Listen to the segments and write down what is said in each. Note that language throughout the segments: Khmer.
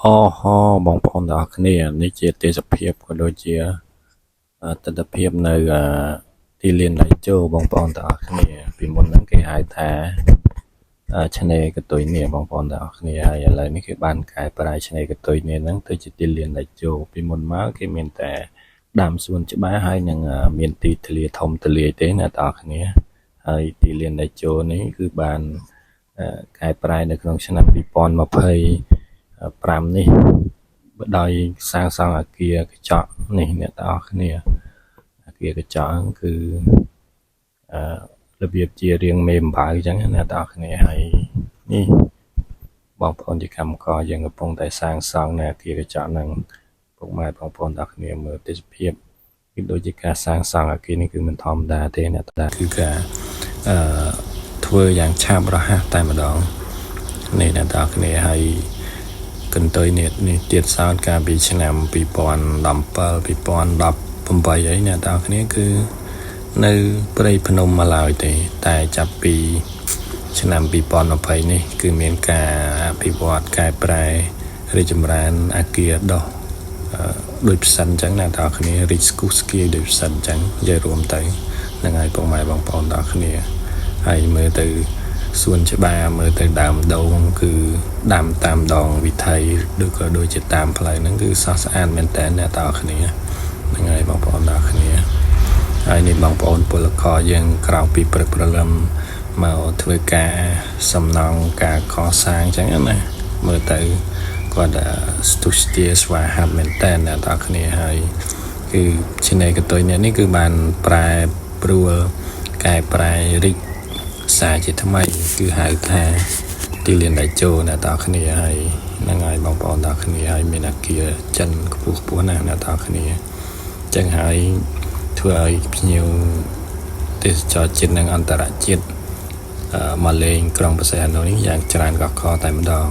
អូហូបងប្អូនទាំងអស់គ្នានេះជាទេសភាពក៏ដូចជាទស្សនភាពនៅទីលានដៃជោបងប្អូនទាំងអស់គ្នាពីមុនហ្នឹងគេហៅថាឆ្នេរកតុយនេះបងប្អូនទាំងអស់គ្នាហើយឥឡូវនេះគេបានកែប្រែឆ្នេរកតុយនេះហ្នឹងទៅជាទីលានដៃជោពីមុនមកគេមានតែដាំសួនច្បារហើយនឹងមានទីធ្លាធំទលាយទេអ្នកទាំងអស់គ្នាហើយទីលានដៃជោនេះគឺបានកែប្រែនៅក្នុងឆ្នាំ2025នេះដោយសាងសង់អគារកញ្ចក់នេះអ្នកទាំងអស់គ្នាអគារកញ្ចក់គឺរបៀបជារាងមេអំបៅអញ្ចឹងអ្នកទាំងអស់គ្នាហើយនេះបងប្អូនជាកម្មករយើងកំពុងតែសាងសង់នៅអគារកញ្ចក់ហ្នឹងពុកម៉ែបងប្អូនទាំងអស់គ្នាមើលទេសភាពគឺដូចជាការសាងសង់អគារនេះគឺមិនធម្មតាទេអ្នកតាគឺការធ្វើយ៉ាងឆាប់រហ័សតែម្ដងនេះអ្នកទាំងអស់គ្នាហើយកន្ទុយនេះទៀតសោតកាលពីឆ្នាំ2017 2018អីអ្នកទាំងអស់គ្នាគឺនៅព្រៃភ្នំមកឡើយទេតែចាប់ពីឆ្នាំ2020នេះគឺមានការអភិវឌ្ឍកែប្រែរីកចម្រើនអគារដុះដូចផ្សិនអញ្ចឹងអ្នកទាំងអស់គ្នារីកស្គុះស្គាយដូចផ្សិនអញ្ចឹងនិយាយរួមទៅហ្នឹងហើយពុកម៉ែបងប្អូនទាំងអស់គ្នាហើយមើលទៅសួនច្បារមើលទៅដើមដូងគឺដាំតាមដងវិថីឬក៏ដូចជាតាមផ្លូវហ្នឹងគឺស្រស់ស្អាតមែនតើអ្នកទាំងអស់គ្នាហ្នឹងហើយបងប្អូនទាំងអស់គ្នាហើយនេះបងប្អូនពលករយើងក្រៅពីព្រឹកព្រលឹមមកធ្វើការសំណង់ការកសាងអញ្ចឹងណាមើលទៅគាត់ស្ទុះស្ទាស្វាហាប់មែនតើអ្នកទាំងអស់គ្នាហើយគឺឆ្នេរកតុយនេះគឺបានប្រែប្រួលកែប្រែរីកសាជាថ្មីគឺហៅថាទីលានដៃជោអ្នកទាំងអស់គ្នាហើយហ្នឹងហើយបងប្អូនទាំងអស់គ្នាហើយមានអគារចិនខ្ពស់ណាស់អ្នកទាំងអស់គ្នាអញ្ចឹងហើយធ្វើឲ្យភ្ញៀវទេសចរជាតិនិងអន្តរជាតិមកលេងក្រុងបរសៃអនុនេះយ៉ាងច្រើនកកកតែម្ដង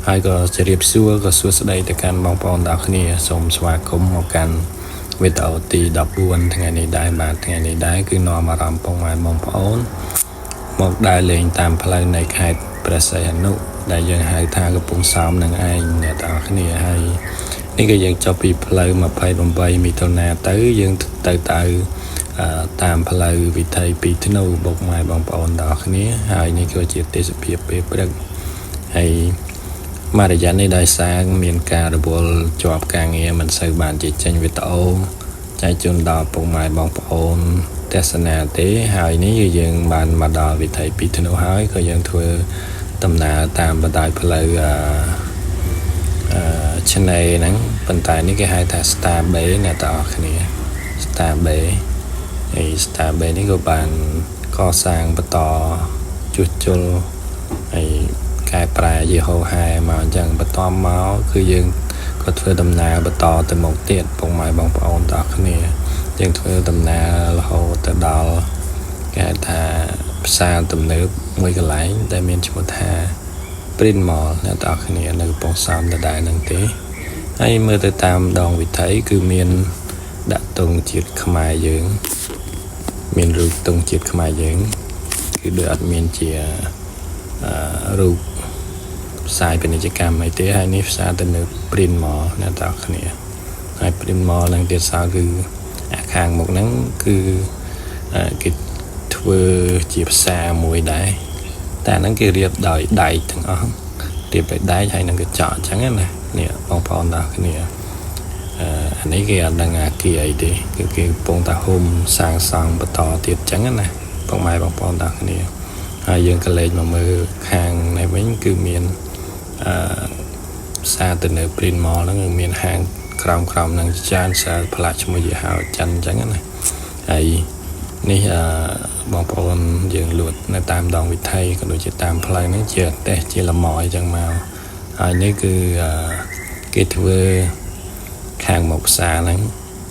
ហើយក៏ជម្រាបសួរក៏សួស្តីទៅកាន់បងប្អូនទាំងអស់គ្នាសូមស្វាគមន៍មកកាន់វីដេអូទី14ថ្ងៃនេះដែរបាទថ្ងៃនេះដែរគឺនាំអារម្មណ៍បងប្អូនមកដើរលេងតាមផ្លូវនៃខេត្តព្រះសីហនុដែលយើងហៅថាកំពង់សោមនឹងឯងអ្នកទាំងអស់គ្នាហើយនេះក៏យើងចុះពីផ្លូវ28មិថុនាទៅយើងទៅតាមផ្លូវវិថីពីធ្នូបុកម៉ែបងប្អូនទាំងអស់គ្នាហើយនេះក៏ជាទេសភាពពេលព្រឹកហើយមួយរយៈនេះដោយសារមានការរវល់ជាប់ការងារមិនសូវបានជិះចេញវីដេអូចែកជូនដល់ពុកម៉ែបងប្អូនទស្សនាទេហើយនេះយើងបានមកដល់វិថីពីធ្នូហើយក៏យើងធ្វើដំណើរតាមបណ្ដោយផ្លូវឆ្នេរហ្នឹងប៉ុន្តែនេះគេហៅថា Star Bay អ្នកទាំងអស់គ្នា Star Bay ហើយ Star Bay នេះក៏បានកសាងបន្តជួសជុលហើយកែប្រែយេហូហែមកអញ្ចឹងបន្តមកគឺយើងក៏ធ្វើដំណើរបន្តទៅមុខទៀតពុកម៉ែបងប្អូនទាំងអស់គ្នាយើងធ្វើដំណើររហូតទៅដល់គេថាផ្សារទំនើបមួយកន្លែងដែលមានឈ្មោះថា Print Mall អ្នកទាំងអស់គ្នានៅកំពង់សោមដដែលហ្នឹងទេហើយមើលទៅតាមដងវិថីគឺមានដាក់ទង់ជាតិខ្មែរយើងមានរូបទង់ជាតិខ្មែរយើងគឺដូចអត់មានជារូបផ្សាយពាណិជ្ជកម្មអីទេហើយនេះផ្សារទំនើប Print Mall អ្នកទាំងអស់គ្នាហើយ Print Mall ហ្នឹងទៀតសោះគឺខាងមុខហ្នឹងគឺគេធ្វើជាផ្សារមួយដែរតែហ្នឹងគេរៀបដោយដែកទាំងអស់រៀបដោយដែកហើយនឹងកញ្ចក់អញ្ចឹងណានេះបងប្អូនទាំងគ្នាអានេះគេអត់ដឹងអាគារអីទេគឺគេកំពុងតែហុំសាងសង់បន្តទៀតអញ្ចឹងណាបងម៉ែបងប្អូនទាំងគ្នាហើយយើងក៏លេចមកមើលខាងនេះវិញគឺមានផ្សារទៅនៅ Print Mall ហ្នឹងមានហាងក្រោមហ្នឹងច្រើនសារផ្លាកឈ្មោះយីហោចិនអញ្ចឹងណាហើយនេះបងប្អូនយើងលួចនៅតាមដងវិថីក៏ដូចជាតាមផ្លូវហ្នឹងជាតេះជាលម៉អញ្ចឹងមកហើយនេះគឺគេធ្វើខាងមុខផ្សារហ្នឹង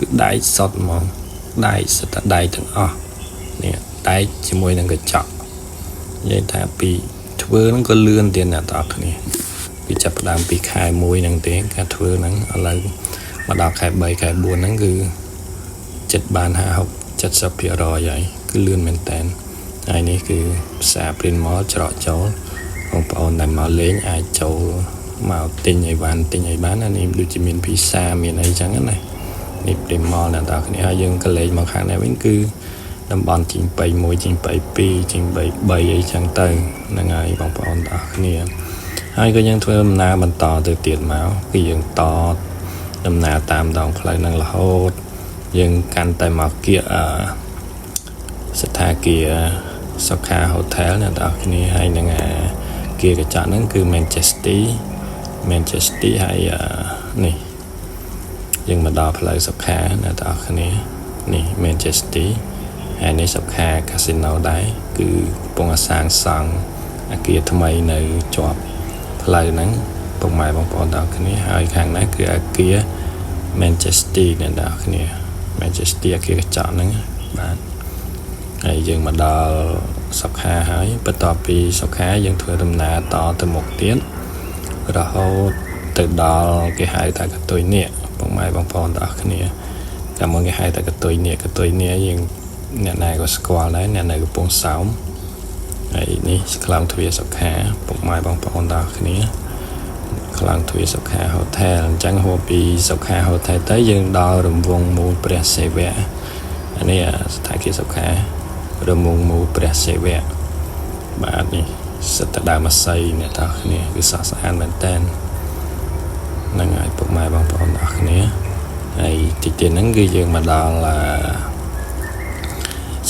គឺដែកសុតហ្មងដែកសុទ្ធតែដែកទាំងអស់នេះដែកជាមួយនឹងកញ្ចក់និយាយថាពីធ្វើហ្នឹងក៏លឿនទៀតអ្នកទាំងអស់គ្នាពីចាប់ផ្ដើមពីខែ1ហ្នឹងទេការធ្វើហ្នឹងឥឡូវមកដល់ខែ3ខែ4ហ្នឹងគឺចិត្តបាន50-70% ហើយគឺលឿនមែនតើហើយនេះគឺផ្សារ Print Mall ច្រកចូលបងប្អូនដែលមកលេងអាចចូល មកទិញអីបានអានេះដូចជាមានភីសាមានអីចឹងណានេះព្រីម៉លអ្នកនរគ្នាហើយយើងក៏លេខមកខាងនេះវិញគឺតំបន់ជីងប៉ៃ1ជីងប៉ៃ2ជីងប៉ៃ3អីចឹងទៅហ្នឹងហើយបងប្អូនទាំងអស់គ្នាហើយក៏យើងធ្វើដំណើរបន្តទៅទៀតមកគឺយើងតដំណើរតាមដងផ្លូវនឹងរហូតយើងកាន់តែមកគៀកស្ថាគារសុខា Hotel អ្នកនរគ្នាហើយនឹងគៀកកញ្ចក់ហ្នឹងគឺ Manchester ហើយនេះយើងមកដល់ផ្លូវសុខាអ្នកនរគ្នានេះ Manchester ហើយនេះសុខា Casino ដែរគឺកំពុងសាងសង់អគារថ្មីនៅជាប់ផ្លូវហ្នឹងពុកម៉ែបងប្អូនទាំងគ្នាហើយខាងនេះគឺអគារ Manchester អ្នកនរគ្នា Manchester អគារកញ្ចក់ហ្នឹងបាទហើយយើងមកដល់សុខាហើយបន្ទាប់ពីសុខាយើងធ្វើដំណើរតទៅមុខទៀតរហូតទៅដល់គេហៅថាកតុយនៀពុកម៉ែបងប្អូនទាំងអស់គ្នាចាំមកគេហៅថាកតុយនៀយើងអ្នកណាក៏ស្គាល់ដែរអ្នកនៅកំពង់សោមហើយនេះខ្លាំងទ្វារសុខាពុកម៉ែបងប្អូនទាំងអស់គ្នាខ្លាំងទ្វារសុខា Hotel អញ្ចឹងហួសពីសុខា Hotel ទៅយើងដល់រង្វង់មូលព្រះសិវៈអានេះស្ថានភាពសុខារង្វង់មូលព្រះសិវៈបាទនេះសិតតដើមអាស័យអ្នកទាំងគ្នាគឺសស្អាតមែនតើហ្នឹងហើយពុកម៉ែបងប្អូនទាំងគ្នាហើយទីទៀតហ្នឹងគឺយើងមកដល់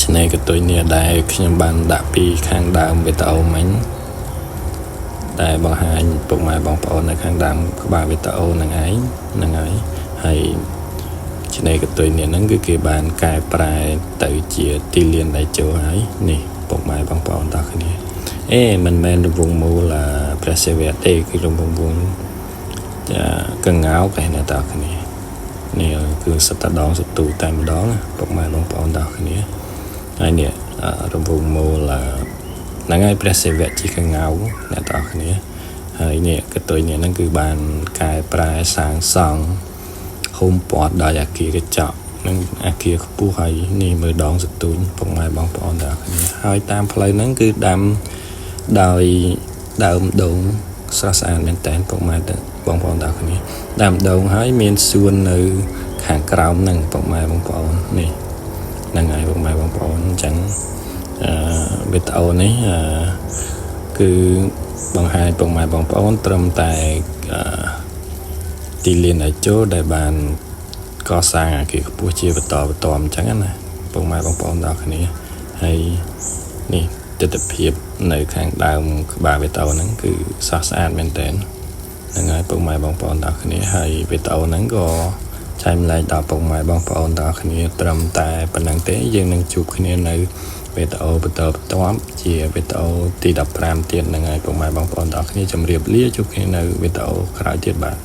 ឆ្នេរកតុយនេះដែរខ្ញុំបានដាក់ពីខាងដើមវីដេអូមិញតែបង្ហាញពុកម៉ែបងប្អូននៅខាងដើមក្បាលវីដេអូហ្នឹងឯងហ្នឹងហើយឆ្នេរកតុយនេះហ្នឹងគឺគេបានកែប្រែទៅជាទីលានដៃជោហើយនេះពុកម៉ែបងប្អូនទាំងគ្នាមិនមែនរង្វង់មូលព្រះសិវៈទេគឺរង្វង់មូលកង្កោកឯណាទាំងគ្នានេះគឺសត្វដងសទូតែម្ដងពុកម៉ែបងប្អូនទាំងគ្នាហើយនេះរង្វង់មូលហ្នឹងហើយព្រះសិវៈជាកង្កោអ្នកទាំងគ្នាហើយនេះកតុយនេះហ្នឹងគឺបានកែប្រែសាងសង់ហុំព័ទ្ធដោយអគារកញ្ចក់និងអគារខ្ពស់ហើយនេះមើលដងសទូចពុកម៉ែបងប្អូនទាំងគ្នាហើយតាមផ្លូវហ្នឹងគឺដាំដោយដើមដូងស្រស់ស្អាតមែនតើពុកម៉ែបងប្អូនទាំងគ្នាដើមដូងហើយមានសួននៅខាងក្រោមហ្នឹងពុកម៉ែបងប្អូននេះហ្នឹងហើយពុកម៉ែបងប្អូនអញ្ចឹងវីដេអូនេះគឺបង្ហាញពុកម៉ែបងប្អូនត្រឹមតែទីលានដៃជោដែលបានកសាងអគារខ្ពស់ជាបន្តអញ្ចឹងណាពុកម៉ែបងប្អូនទាំងគ្នាហើយនេះទិដ្ឋភាពនៅខាងដើមក្បាលវីដេអូហ្នឹងគឺស្រស់ស្អាតមែនតើហ្នឹងហើយពុកម៉ែបងប្អូនទាំងគ្នាហើយវីដេអូហ្នឹងក៏ចែកម្លែកដល់ពុកម៉ែបងប្អូនទាំងគ្នាត្រឹមតែប៉ុណ្្នឹងទេយើងនឹងជួបគ្នានៅវីដេអូបន្តជាវីដេអូទី15ទៀតហ្នឹងហើយពុកម៉ែបងប្អូនទាំងគ្នាជម្រាបលាជួបគ្នានៅវីដេអូក្រោយទៀតបាទ